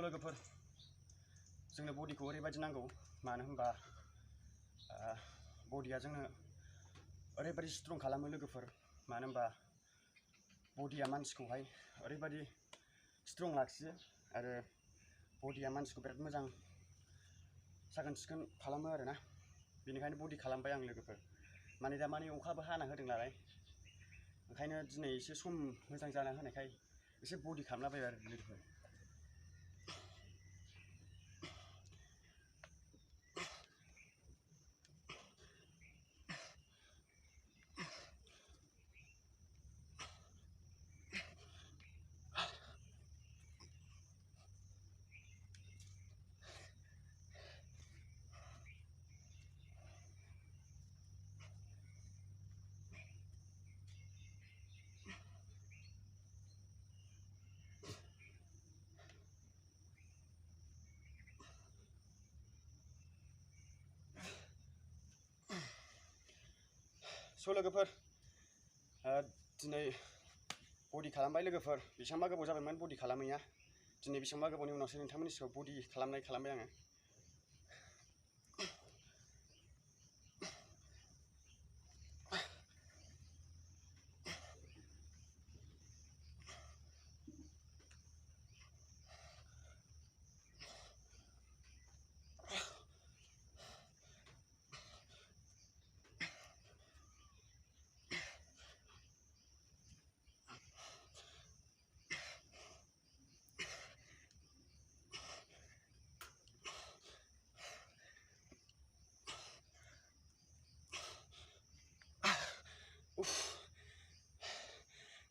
लोगोफोर जोंनो बडिखौ ओरैबायदि नांगौ मानो होनबा बडिया जोंनो ओरैबायदि स्ट्रं खालामो लोगोफोर मानो होनबा बडिया मानसिखौहाय ओरैबायदि स्ट्रं लाखियो आरो बडिया मानसिखौ बिराद मोजां साखोन सिखोन खालामो आरोना बेनिखायनो बडि खालामबाय आं लोगोफोर माने दा माने अखाबो हाना होदों नालाय ओंखायनो दिनै एसे सम मोजां जाना होनायखाय एसे बडि खालामलाबायबाय आरो लोगोफोर लोगोफोर दिनै बडि खालामबाय लोगोफोर बेसेबांबा गोबाव जाबायमोन बडि खालामैया दिनै बेसेबांबा गोबावनि उनावसो नोंथांमोननि सिगाङाव बडि खालामबाय आङो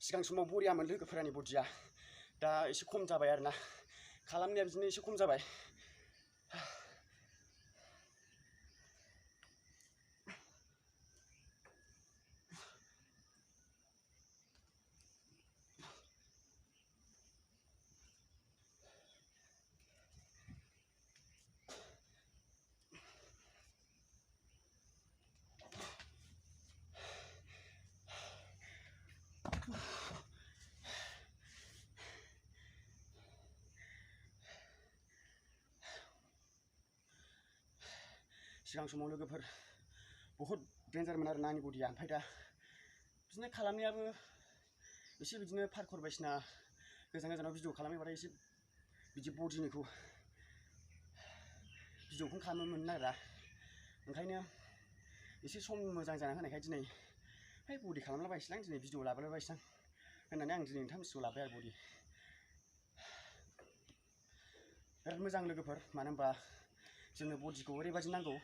सिगां समाव बरियामोन लोगोफोरनि बडिया दा एसे खम जाबाय आरोना खालामनाया बिदिनो एसे खम जाबाय सिगां समाव लोगोफोर बहुत डेन्जारमोन आरोना आंनि बडिया ओमफ्राय दा बिदिनो खालामनायाबो एसे बिदिनो पार्कोर बायदिसिना गोजान गोजानाव भिडिअ खालामोबाथाय एसे बिदि बडिनिखौ भिडिअखौनो खालामनो मोननो नागिरा ओंखायनो एसे सम मोजां जाना होनायखाय दिनै बडि खालामलाबायसैलां दिनै भिडिअ लाबोलाबायसैलां होननानै आं दिनै नोंथांमोननि सिगाङाव लाबाय आरो बडि बिराद मोजां लोगोफोर मानो होनबा जोंनो बडिखौ ओरैबायदि नांगौ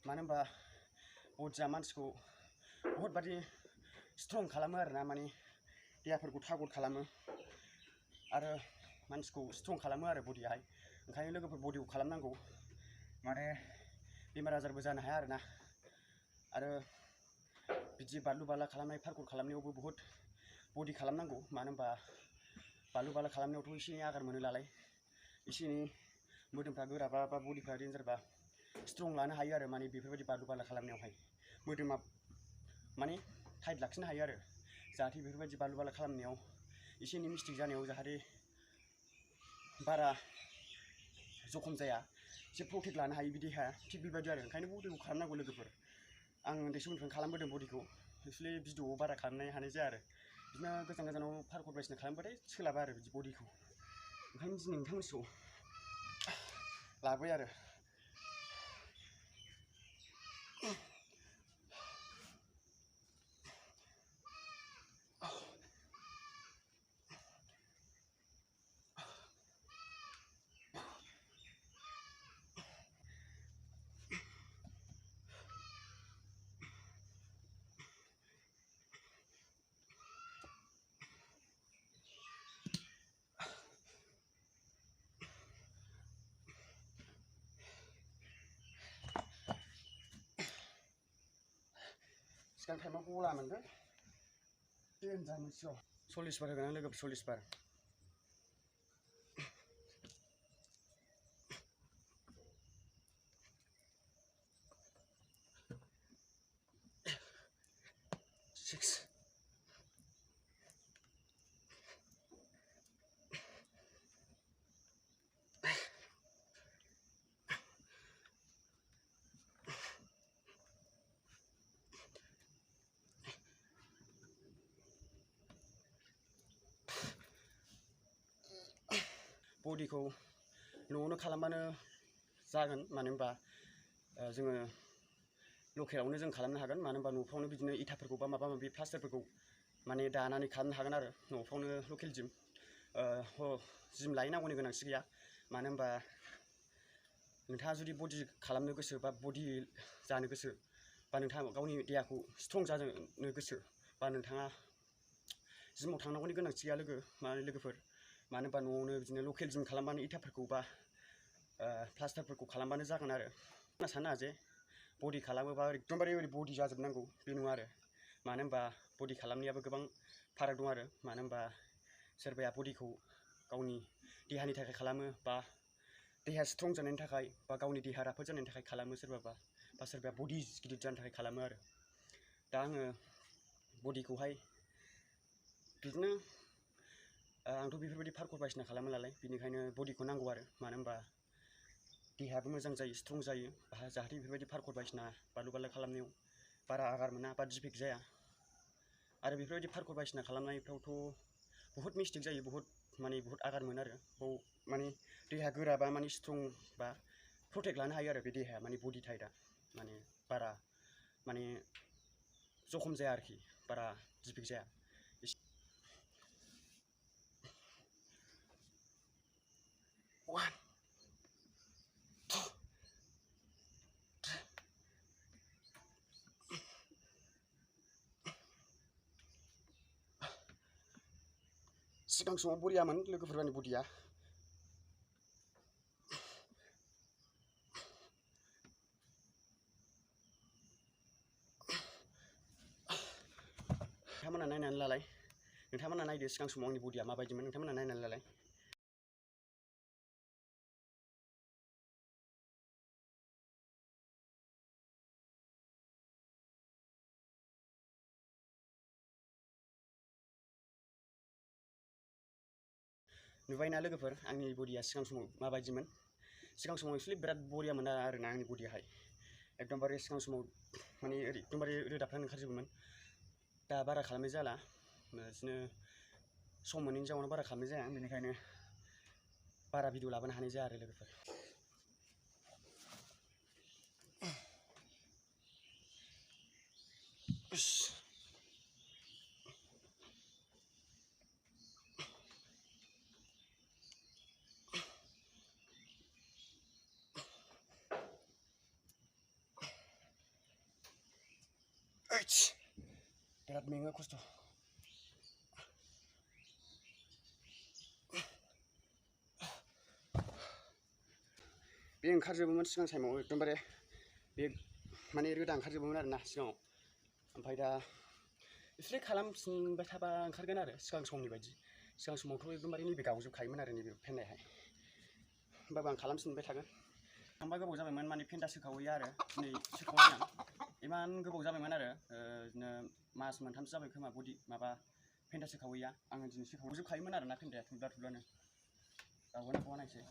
मानो होनबा बडिया मानसिखौ बहुत बादि स्ट्रं खालामो आरोना माने देहाफोरखौ थागद खालामो आरो मानसिखौ स्ट्रं खालामो आरो बडियाहाय ओंखायनो लोगोफोर बडिखौ खालामनांगौ माने बेमार आजारबो जानो हाया आरोना आरो बिदि बारलु बाला खालामनाय पार्कोर खालामनायावबो बहुत बडि खालामनांगौ मानो होनबा बारलु बाला खालामनायावथ' एसे एनै आगार मोनो नालाय एसे एनै मोदोमफ्रा गोराबा बा बडिफ्रा डेन्जारबा स्ट्रं लानो हायो आरो माने बेफोरबायदि बारलु बाला खालामनायावहाय मोदोमा माने टाइट लाखिनो हायो आरो जाहाथे बेफोरबायदि बारलु बाला खालामनायाव एसे एनै मिस्टेक जानायाव जाहाथे बारा जखम जाया एसे प्रटेक्ट लानो हायो बिदि हाया थिग बेबायदि आरो ओंखायनो बडिखौ खालामनांगौ लोगोफोर आं उन्दै समनिफ्रायनो खालामबोदों बडिखौ एक्सुवेलि भिडिअआव बारा खालामनो हानाय जाया आरो बिदिनो गोजान गोजानाव पार्कोर बायदिसिना खालामबाथाय सोलाबा आरो बिदि बडिखौ ओंखायनो दिनै नोंथांमोनखौ लाबाय आरो सिगां टाइमाव गला मोनदों डेन्जार मोनसेयाव 40 बार होगोन आं लोगोफोर 40 बार बडिखौ न'आवनो खालामबानो जागोन मानो होनबा जोङो लकेलावनो जों खालामनो हागोन मानो होनबा न'फ्रावनो बिदिनो इथाफोरखौ बा माबा माबि प्लास्टारफोरखौ माने दानानै खालामनो हागोन आरो न'फ्रावनो लकेल जिम लाहैनांगौनि गोनांथि गैया मानो होनबा नोंथाङा जुदि बडि खालामनो गोसो बा बडि जानो गोसो बा नोंथाङा गावनि देहाखौ स्ट्रं जानो गोसो बा नोंथाङा जिमाव थांनांगौनि गोनांथि गैया लोगोफोर मानो होनबा न'आवनो बिदिनो लकेल जिम खालामबानो इथाफोरखौ बा प्लास्टारफोरखौ खालामबानो जागोन आरो आं साना जे बडि खालामोबा एकदमबारे ओरै बडि जाजोबनांगौ बे नङा आरो मानो होनबा बडि खालामनायाबो गोबां फाराग दं आरो मानो होनबा सोरबाया बडिखौ गावनि देहानि थाखाय खालामो बा देहा स्ट्रं जानायनि थाखाय बा गावनि देहा राफोद जानायनि थाखाय खालामो सोरबाया बडि गिदिर जानो थाखाय खालामो आरो दा आङो बडिखौहाय बिदिनो आंथ' बेफोरबायदि पार्कोर बायदिसिना खालामो नालाय बेनिखायनो बडिखौ नांगौ आरो मानो होनबा देहायाबो मोजां जायो स्ट्रं जायो जाहाथे बेफोरबायदि पार्कोर बायदिसिना बारलु बारला खालामनायाव बारा आघात मोना बा डिफेक्ट जाया आरो बेफोरबायदि पार्कोर बायदिसिना खालामनायफ्रावथ' बहुत मिस्टेक जायो बहुत आघात मोनो आरो बाव माने देहा गोराबा माने स्ट्रं बा प्रटेक्ट लानो हायो आरो बे देहाया माने बडि टाइटआ माने बारा माने जखम जाया आरोखि बारा डिफेक्ट जाया सिगां समाव बरियामोन लोगोफोरनि बडिया नोंथांमोना नायनानै लालाय नोंथांमोना नायदो सिगां समाव आंनि बडिया माबायदिमोन नोंथांमोना नायनानै लालाय नुबायना लोगोफोर आंनि बडिया सिगां समाव माबायदिमोन सिगां समाव एक्चुअलि बिराद बरियामोन आरोना आंनि बडियाहाय एकदमबारे सिगां समाव माने एकदमबारे रोदाफ्रानो ओंखारजोबोमोन दा बारा खालामनाय जाला बिदिनो सम मोनैनि जाउनाव बारा खालामनाय जाया बेनिखायनो बारा भिडिअ लाबोनो हानाय जाया आरो लोगोफोर बिराद मेङो खस्थ' बे ओंखारजोबोमोन सिगां टाइमाव एकदमबारे बे माने रोदा ओंखारजोबोमोन आरोना सिगाङाव ओमफ्राय दा एसे खालामफिनबाय थाबा ओंखारगोन आरो सिगां समनि बायदि सिगां समावथ' एकदमबारे नैबे गावजोबखायोमोन आरो नैबे फेन्दायाहाय होमबाबो आं खालामफिनबाय थागोन आंबा गोबाव जाबायमोन माने फेन्दा सोखावैया आरो दिनै सोखावबाय आं इमान गोबाव जाबायमोन आरो बिदिनो मास मोनथामसो जाबाय खोमा बडि माबा फेन्दा सोखावैया आङो दिनै सोखावजोबखायोमोन आरोना फेन्दाया थुब्लानो गावगोना गावा नायसै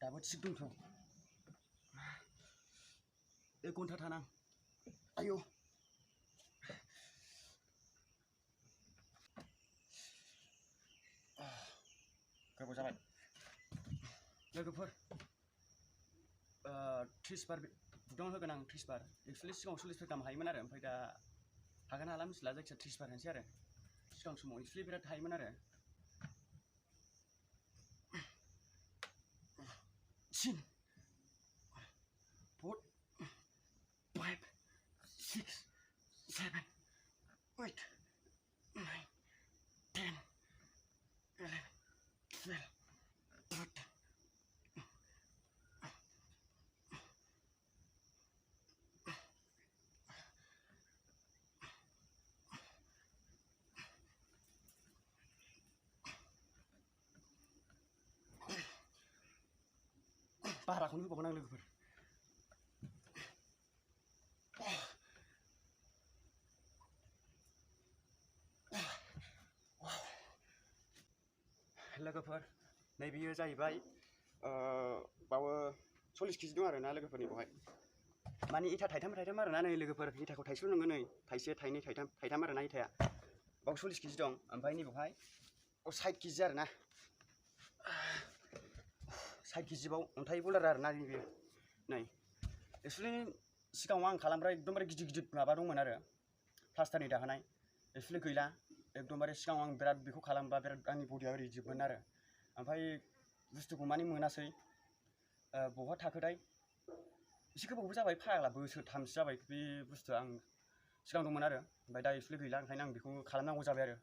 दाबो थिग दंथ' 1 घन्टा थानां आयौ गोबाव जाबाय लोगोफोर 30 बार बुदावना होगोन आं 30 बार एक्चुअलि सिगाङाव 40 बार गाहाम हायोमोन आरो ओमफ्राय दा हागोन हाला मिथिला जायखिजाया 30 बार होनोसै आरो सिगां समाव एक्चुअलि बिराद हायोमोन आरो 3 4 5 6 7 8 9 10 11 12 13 बाराखौनो होबावगोन आं लोगोफोर लोगोफोर नैबेयो जाहैबाय बावो 40 केजि दं आरोना लोगोफोरनि बावहाय माने इथा थाइथाम आरोना नै लोगोफोर इथाखौ थाइसेल' नङा नै थाइसे थाइनै थाइथाम आरोना इथाया बाव 40 केजि दं ओमफ्राय नैबेवहाय 60 केजि आरोना 60 केजि बाव अन्थाइ बल्दार आरोना नैबे नै एक्सुवेलि सिगाङाव आं खालामग्रा एकदमबारे गिदिर माबा दंमोन आरो प्लास्टारनि दाहोनाय एक्सुवेलि गैला एकदमबारे सिगाङाव आं बिराद बेखौ खालामबा बिराद आंनि बडिया ओरै जोबमोन आरो ओमफ्राय बुस्थुखौ माने मोनासै बहा थाखोथाय एसे गोबावबो जाबाय फाग्ला बोसोरथामसो जाबाय बे बुस्थुआ आं सिगां दंमोन आरो ओमफ्राय दा एक्सुवेलि गैला ओंखायनो आं बेखौ खालामनांगौ जाबाय आरो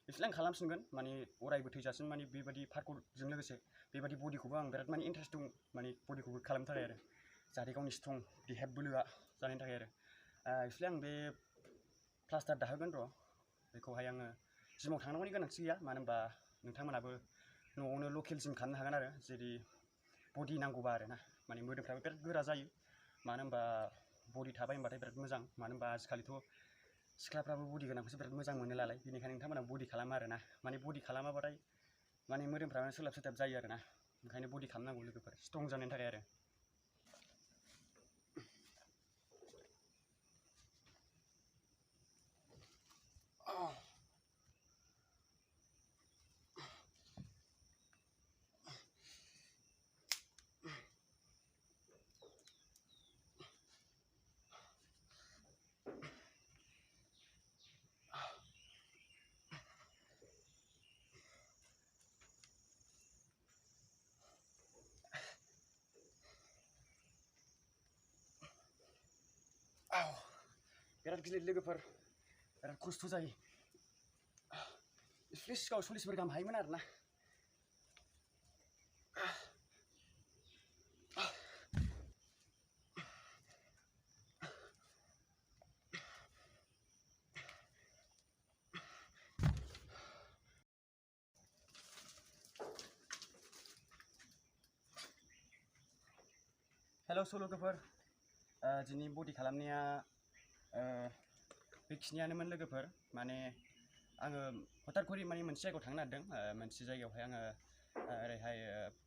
एक्सुवेलि आं खालामफिनगोन माने अरायबो थैजासिम माने बेबायदि पार्करजों लोगोसे बेबायदि बडिखौबो आं बिराद माने इन्टारेस्ट दं माने बडिखौबो खालामनो थाखाय आरो जाहाथे गावनि स्ट्रं देहाया बोलोआ जानायनि थाखाय आरो एक्सुवेलि आं बे प्लास्टार दाहोगोन र' बेखौहाय आङो जिमाव थांनांगौनि गोनांथि गैया मानो होनबा नोंथांमोनाबो न'आवनो लकेल जिम खालामनो हागोन आरो जेरै बडि नांगौबा आरोना माने मोदोमफ्राबो बिराद गोरा जायो मानो होनबा बडि थाबाय होनबाथाय बिराद मोजां मानो होनबा आजिखालिथ' सिख्लाफ्राबो बडि गोनांखौसो बिराद मोजां मोनो नालाय बेनिखायनो नोंथांमोना बडि खालामो आरोना माने बडि खालामाबाथाय माने मोदोमफ्रानो सोलाब सोथाब जायो आरोना ओंखायनो बडि खालामनांगौ लोगोफोर स्ट्रं जानायनि थाखाय आरो बिराद गिलिर लोगोफोर बिराद खस्थ' जायो एक्सुवेलि सिगाङाव 40 गाहाम हायोमोन आरोना हेल' लोगोफोर दिनै बडि खालामनाया बेखिनियानोमोन लोगोफोर माने आङो हथात करि माने मोनसे जायगायाव थांनो नागिरदों मोनसे जायगायावहाय आङो ओरैहाय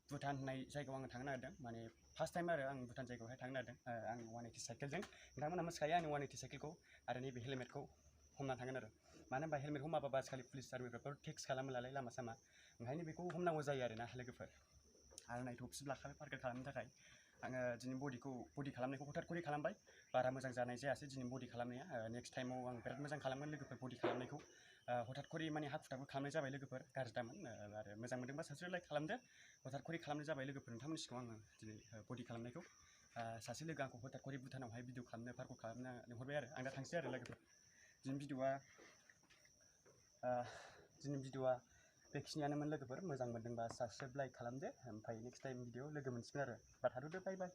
भुटान होननाय जायगायाव आङो थांनो नागिरदों माने फार्स्ट टाइम आरो आं भुटान जायगायावहाय थांनो नागिरदों आं 180 साइकेलजों नोंथांमोना मिथिखायो आंनि 180 साइकेलखौ आरो नैबे हेलमेटखौ हमना थांगोन आरो मानो होनबा हेलमेटखौ माबाबा आजिखालि पुलिस आर्मिफ्राथ' टेक्स खालामो नालाय लामा सामा ओंखायनो बेखौ हमनांगौ जायो आरोना लोगोफोर आरो नाय थफिबो लाखाबाय पार्कोर खालामनो थाखाय आङो दिनै बडि खालामनायखौ हथात करि खालामबाय बारा मोजां जानाय जायासै दिनै बडि खालामनाया नेक्स्ट टाइमाव आं बिराद मोजां खालामगोन लोगोफोर बडि खालामनायखौ हथात करि माने हाखु दाखु खालामनाय जाबाय लोगोफोर गाज्रि दामोन आरो मोजां मोनदोंबा साबस्क्राइब लाइक खालामदो हथात करि खालामनाय जाबाय लोगोफोर नोंथांमोननि सिगाङाव आङो दिनै बडि खालामनायखौ सासे लोगो आंखौ हथात करि भुटानावहाय भिडिअ खालामनो पार्कोर खालामनो लिंहरबाय आरो आं दा थांसै आरो लोगोफोर दिनै भिडिअआ बेखिनियानोमोन लोगोफोर मोजां मोनदोंबा साबस्क्राइब लाइक खालामदो ओमफ्राय नेक्स्ट टाइम भिडिअ लोगो मोनसिगोन आरो थाथ'दो बाय बाय